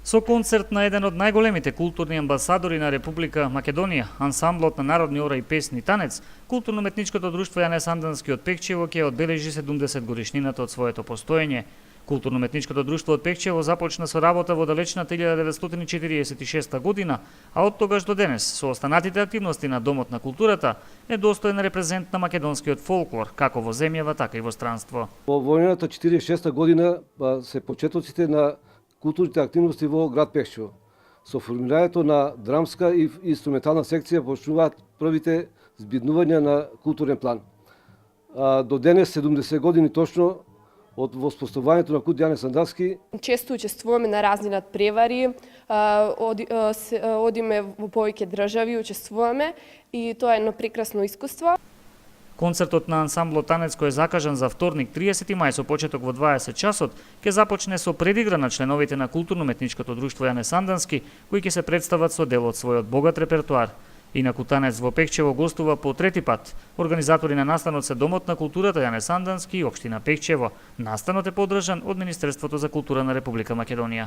Со концерт на еден од најголемите културни амбасадори на Република Македонија, ансамблот на народни ора и песни танец, културно-уметничкото друштво Јане Сандански од Пекчево ќе одбележи 70 годишнината од своето постоење. Културно-уметничкото друштво од Пекчево започна со работа во далечната 1946 година, а од тогаш до денес, со останатите активности на Домот на културата, е достоен репрезент на македонскиот фолклор, како во земјава, така и во странство. Во војната 46 година се почетоците на културните активности во град Пекчево. Со формирањето на драмска и инструментална секција почнуваат првите збиднувања на културен план. До денес, 70 години точно, од воспоставувањето на Култ Јане Сандански. Често учествуваме на разни надпревари, одиме во повеќе држави, учествуваме и тоа е едно прекрасно искуство. Концертот на ансамблот Танец, кој е закажан за вторник 30 мај со почеток во 20 часот, ќе започне со предигра на членовите на културно-уметничкото друштво Јане Сандански, кои ќе се представат со дел од својот богат репертоар. Инаку Танец во Пекчево гостува по трети пат. Организатори на настанот се Домот на културата Јане Сандански и Општина Пекчево. Настанот е поддржан од Министерството за култура на Република Македонија.